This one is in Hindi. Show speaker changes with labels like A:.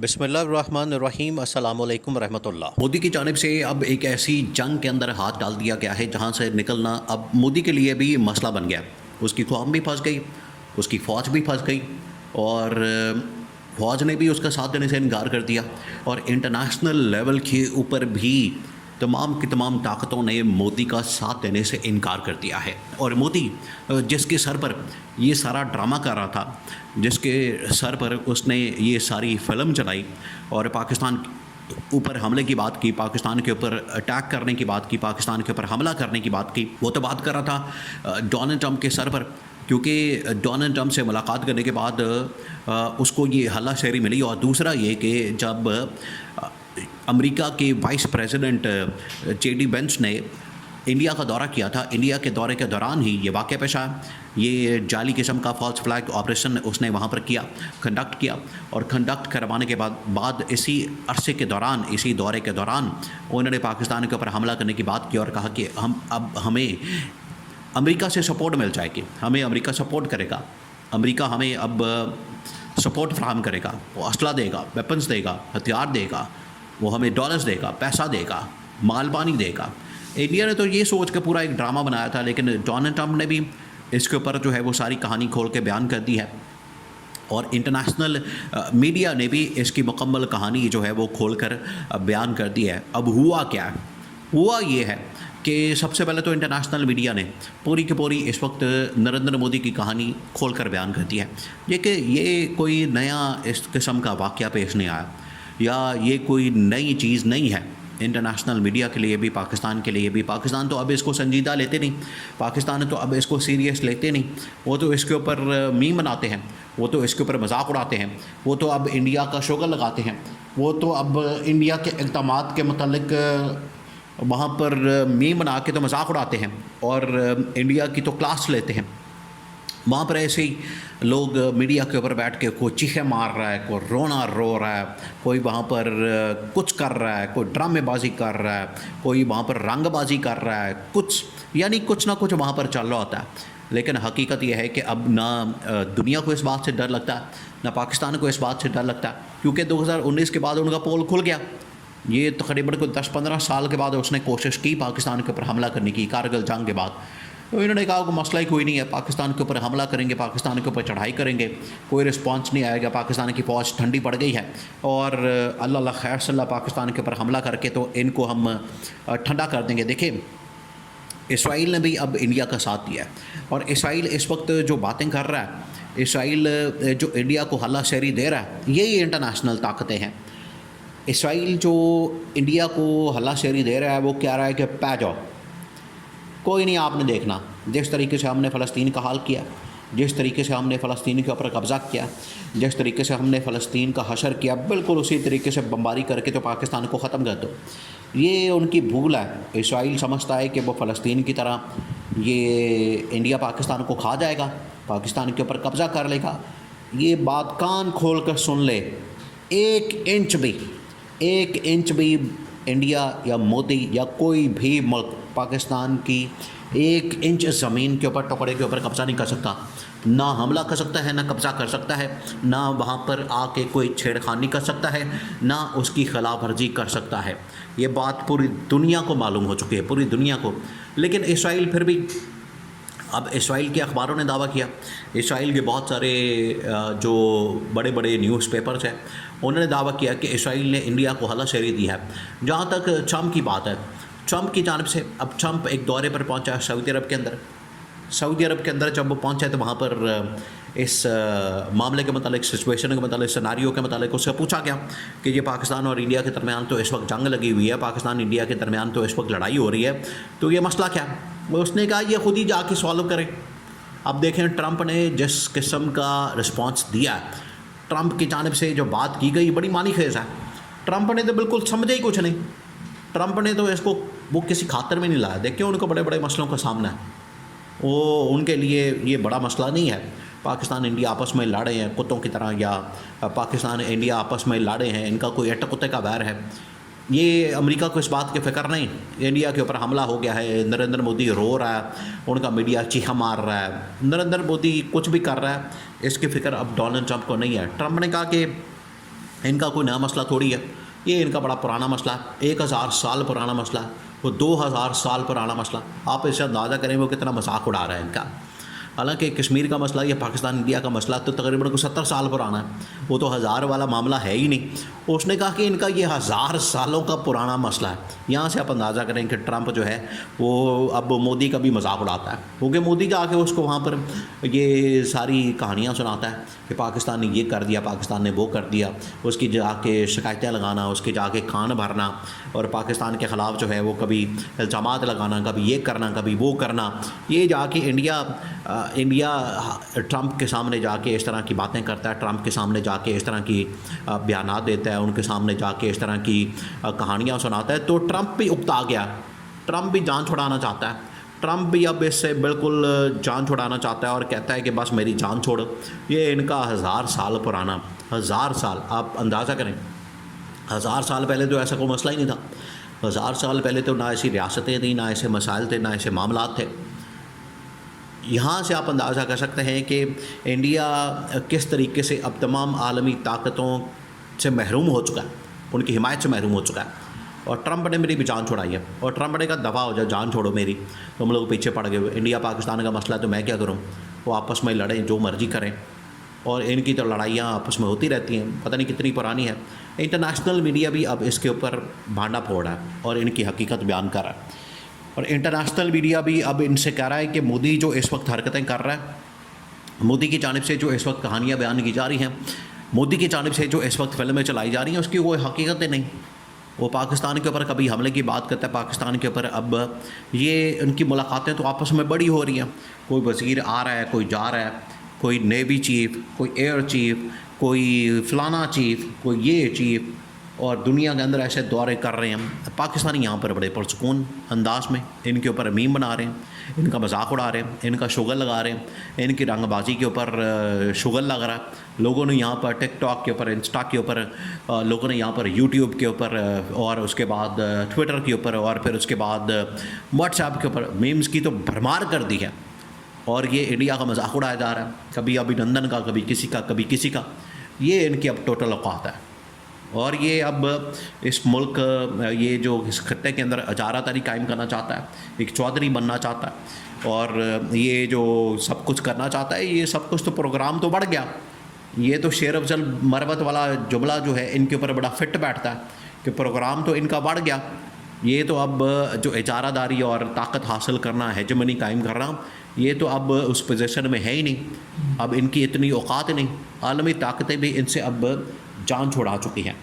A: बिस्मिल्लाहिर्रहमानिर्रहीम अस्सलामुअलैकुम रहमतुल्लाह।
B: मोदी की जानिब से अब एक ऐसी जंग के अंदर हाथ डाल दिया गया है जहां से निकलना अब मोदी के लिए भी मसला बन गया। उसकी कौम भी फंस गई, उसकी फ़ौज भी फंस गई और फ़ौज ने भी उसका साथ देने से इनकार कर दिया और इंटरनेशनल लेवल के ऊपर भी तमाम की तमाम ताकतों ने मोदी का साथ देने से इनकार कर दिया है। और मोदी जिसके सर पर ये सारा ड्रामा कर रहा था, जिसके सर पर उसने ये सारी फिल्म चलाई और पाकिस्तान ऊपर हमले की बात की, पाकिस्तान के ऊपर अटैक करने की बात की, पाकिस्तान के ऊपर हमला करने की बात की, वो तो बात कर रहा था डोनाल्ड ट्रंप के सर पर, क्योंकि डोनाल्ड ट्रंप से मुलाकात करने के बाद उसको ये हल्लाशेरी मिली। और दूसरा ये कि जब अमेरिका के वाइस प्रेसिडेंट जेडी वेंस ने इंडिया का दौरा किया था, इंडिया के दौरे के दौरान ही ये वाक़या पेश आया। ये जाली किस्म का फॉल्स फ्लैग ऑपरेशन उसने वहाँ पर कंडक्ट किया और कंडक्ट करवाने के बाद इसी अरसे के दौरान, इसी दौरे के दौरान उन्होंने पाकिस्तान के ऊपर हमला करने की बात की और कहा कि हमें अमेरिका से सपोर्ट मिल जाएगी, हमें अमेरिका सपोर्ट करेगा, अमेरिका हमें अब सपोर्ट फ्राहम करेगा, वो असला देगा, वेपन्स देगा, हथियार देगा, वो हमें डॉलर्स देगा, पैसा देगा, माल पानी देगा। इंडिया ने तो ये सोच के पूरा एक ड्रामा बनाया था, लेकिन डोनाल्ड ट्रंप ने भी इसके ऊपर जो है वो सारी कहानी खोल के बयान कर दी है और इंटरनेशनल मीडिया ने भी इसकी मुकम्मल कहानी जो है वो खोल कर बयान कर दी है। अब हुआ क्या है? हुआ ये है कि सबसे पहले तो इंटरनेशनल मीडिया ने पूरी की पूरी इस वक्त नरेंद्र मोदी की कहानी खोल कर बयान कर दी है। ये कोई नया इस किस्म का वाक़या पेश नहीं आया या ये कोई नई चीज़ नहीं है इंटरनेशनल मीडिया के लिए भी, पाकिस्तान के लिए भी। पाकिस्तान तो अब इसको संजीदा लेते नहीं, पाकिस्तान तो अब इसको सीरियस लेते नहीं, वो तो इसके ऊपर मीम बनाते हैं, वो तो इसके ऊपर मजाक उड़ाते हैं, वो तो अब इंडिया का शोगर लगाते हैं, वो तो अब इंडिया के इक़दामात के मतलब वहाँ पर मीम बना के तो मजाक उड़ाते हैं और इंडिया की तो क्लास लेते हैं। वहाँ पर ऐसे ही लोग मीडिया के ऊपर बैठ के कोई चीखें मार रहा है, कोई रोना रो रहा है, कोई वहाँ पर कुछ कर रहा है, कोई ड्रामेबाजी कर रहा है, कोई वहाँ पर रंगबाजी कर रहा है, कुछ ना कुछ वहाँ पर चल रहा होता है। लेकिन हकीकत यह है कि अब ना दुनिया को इस बात से डर लगता है, ना पाकिस्तान को इस बात से डर लगता है, क्योंकि 2019 के बाद उनका पोल खुल गया। ये तकरीबन कोई 10-15 साल के बाद उसने कोशिश की पाकिस्तान के ऊपर हमला करने की, कारगिल जंग के बाद। तो इन्होंने कहा कि मसला ही कोई नहीं है, पाकिस्तान के ऊपर हमला करेंगे, पाकिस्तान के ऊपर चढ़ाई करेंगे, कोई रिस्पांस नहीं आएगा, पाकिस्तान की फ़ौज ठंडी पड़ गई है और अल्लाह खैर सल्ला पाकिस्तान के ऊपर हमला करके तो इनको हम ठंडा कर देंगे। देखिए, इसराइल ने भी अब इंडिया का साथ दिया है और इसराइल इस वक्त जो बातें कर रहा है, इसराइल जो इंडिया को हल्लाशेरी दे रहा है, यही इंटरनेशनल ताकतें हैं। इसराइल जो इंडिया को हल्लाशेरी दे रहा है वो कह रहा है कि पै जाओ, कोई नहीं आपने देखना, जिस तरीके से हमने फ़लस्तीन का हाल किया, जिस तरीके से हमने फ़लस्तीन के ऊपर कब्ज़ा किया, जिस तरीके से हमने फ़लस्तीन का हशर किया, बिल्कुल उसी तरीके से बमबारी करके तो पाकिस्तान को ख़त्म कर दो। ये उनकी भूल है। इसराइल समझता है कि वो फ़लस्तीन की तरह ये इंडिया पाकिस्तान को खा जाएगा, पाकिस्तान के ऊपर कब्ज़ा कर लेगा। ये बात कान खोल कर सुन ले, एक इंच भी इंडिया या मोदी या कोई भी मुल्क पाकिस्तान की 1 इंच ज़मीन के ऊपर, टुकड़े के ऊपर कब्ज़ा नहीं कर सकता। ना हमला कर सकता है, ना कब्ज़ा कर सकता है, ना वहाँ पर आके कोई छेड़खानी कर सकता है, ना उसकी खिलाफ वर्जी कर सकता है। ये बात पूरी दुनिया को मालूम हो चुकी है, पूरी दुनिया को। लेकिन इसराइल फिर भी, अब इसराइल के अखबारों ने दावा किया, इसराइल के बहुत सारे जो बड़े बड़े न्यूज़पेपर्स हैं उन्होंने दावा किया कि इसराइल ने इंडिया को हल्लाशेरी दी है। जहाँ तक ट्रंप की बात है, ट्रंप की जानिब से अब ट्रंप एक दौरे पर पहुंचा सऊदी अरब के अंदर। सऊदी अरब के अंदर जब वो पहुंचा तो वहाँ पर इस मामले के मतलब, सिचुएशन के मतलब, सिनारियो के मतलब उससे पूछा गया कि ये पाकिस्तान और इंडिया के दरमियान तो इस वक्त जंग लगी हुई है, पाकिस्तान इंडिया के दरमियान तो इस वक्त लड़ाई हो रही है, तो ये मसला क्या है? उसने कहा ये खुद ही जाके सॉल्व करें। अब देखें ट्रंप ने जिस किस्म का रिस्पॉन्स दिया, ट्रंप की जानिब से जो बात की गई बड़ी मानी खेज है। ट्रंप ने तो बिल्कुल समझे ही कुछ नहीं, ट्रंप ने तो इसको वो किसी खातर में नहीं लाया। देखिए, उनको बड़े बड़े मसलों का सामना है, वो उनके लिए ये बड़ा मसला नहीं है। पाकिस्तान इंडिया आपस में लड़े हैं कुत्तों की तरह, या पाकिस्तान इंडिया आपस में लड़े हैं, इनका कोई अट्ट कुत्ते का वैर है। ये अमेरिका को इस बात की फ़िक्र नहीं, इंडिया के ऊपर हमला हो गया है, नरेंद्र मोदी रो रहा है, उनका मीडिया चीखा मार रहा है, नरेंद्र मोदी कुछ भी कर रहा है, इसकी फ़िक्र अब डोनाल्ड ट्रंप को नहीं है। ट्रंप ने कहा कि इनका कोई नया मसला थोड़ी है, ये इनका बड़ा पुराना मसला है, 1000 साल पुराना मसला है, वो 2000 साल पुराना मसला। आप इससे अंदाज़ा करें वो कितना मजाक उड़ा रहा है इनका। हालांकि कश्मीर का मसला या पाकिस्तान इंडिया का मसला तो तकरीबन को 70 साल पुराना है, वो तो 1000 वाला मामला है ही नहीं। उसने कहा कि इनका ये 1000 सालों का पुराना मसला है। यहाँ से आप अंदाज़ा करें कि ट्रंप जो है वो अब मोदी का भी मजाक उड़ाता है, क्योंकि मोदी जाके उसको वहाँ पर ये सारी कहानियाँ सुनाता है कि पाकिस्तान ने ये कर दिया, पाकिस्तान ने वो कर दिया, उसकी जाके शिकायतें लगाना, उसके जाके कान भरना और पाकिस्तान के ख़िलाफ़ जो है वो कभी इल्ज़ामात लगाना, कभी ये करना, कभी वो करना। ये जाके इंडिया ट्रंप के सामने जाके इस तरह की बातें करता है, ट्रंप के सामने जाके इस तरह की बयानात देता है, उनके सामने जाके इस तरह की कहानियाँ सुनाता है। तो ट्रंप भी उकता गया, ट्रंप भी जान छुड़ाना चाहता है, ट्रंप भी अब इससे बिल्कुल जान छुड़ाना चाहता है और कहता है कि बस मेरी जान छोड़ो। ये इनका 1000 साल पुराना, 1000 साल आप अंदाज़ा करें, 1000 साल पहले तो ऐसा कोई मसला ही नहीं था। 1000 साल पहले तो ना ऐसी रियासतें थी, ना ऐसे मसाइल थे, ना ऐसे मामलात थे। यहाँ से आप अंदाज़ा कर सकते हैं कि इंडिया किस तरीके से अब तमाम आलमी ताकतों से महरूम हो चुका है, उनकी हिमायत से महरूम हो चुका है। और ट्रंप ने मेरी भी जान छुड़ाई है, और ट्रंप ने कहा दफ़ा हो जाए, जान छोड़ो मेरी, तुम लोग पीछे पड़ गए, इंडिया पाकिस्तान का मसला है तो मैं क्या करूँ, वो आपस में लड़ें, जो मर्जी करें। और इनकी तो लड़ाइयाँ आपस में होती रहती हैं, पता नहीं कितनी पुरानी है। इंटरनेशनल मीडिया भी अब इसके ऊपर भांडा फोड़ रहा है और इनकी हकीकत बयान कर रहा है। और इंटरनेशनल मीडिया भी अब इनसे कह रहा है कि मोदी जो इस वक्त हरकतें कर रहा है, मोदी की जानिब से जो इस वक्त कहानियाँ बयान की जा रही हैं, मोदी की जानिब से जो इस वक्त फिल्में चलाई जा रही हैं, उसकी कोई हकीकतें नहीं। वो पाकिस्तान के ऊपर कभी हमले की बात करता है, पाकिस्तान के ऊपर अब ये उनकी मुलाकातें तो आपस में बड़ी हो रही हैं। कोई वज़ीर आ रहा है, कोई जा रहा है, कोई नेवी चीफ़, कोई एयर चीफ़, कोई फ़लाना चीफ़, कोई ये चीफ़, और दुनिया के अंदर ऐसे दौरे कर रहे हैं। पाकिस्तानी यहाँ पर बड़े पुरसुकून अंदाज में इनके ऊपर मीम बना रहे हैं, इनका मजाक उड़ा रहे हैं, इनका शुगर लगा रहे हैं, इनकी रंगबाजी के ऊपर शुगर लग रहा है। लोगों ने यहाँ पर टिकटॉक के ऊपर, इंस्टा के ऊपर, लोगों ने यहाँ पर यूट्यूब के ऊपर, और उसके बाद ट्विटर के ऊपर, और फिर उसके बाद व्हाट्सएप के ऊपर मीम्स की तो भरमार कर दी है। और ये इंडिया का मजाक उड़ाया जा रहा है, कभी अभिनंदन का, कभी किसी का, कभी किसी का। ये इनकी अब टोटल औकात है। और ये अब इस मुल्क, ये जो इस खत्ते के अंदर अजारादारी कायम करना चाहता है, एक चौधरी बनना चाहता है, और ये जो सब कुछ करना चाहता है, ये सब कुछ तो प्रोग्राम तो बढ़ गया। ये तो शेर अफजल मरवत वाला जुमला जो है इनके ऊपर बड़ा फिट बैठता है कि प्रोग्राम तो इनका बढ़ गया। ये तो अब जो इजारादारी और ताकत हासिल करना, हेजेमनी कायम करना, ये तो अब उस पोजीशन में है ही नहीं। अब इनकी इतनी औकात नहीं, आलमी ताकतें भी इनसे अब जान छुड़ा चुकी हैं।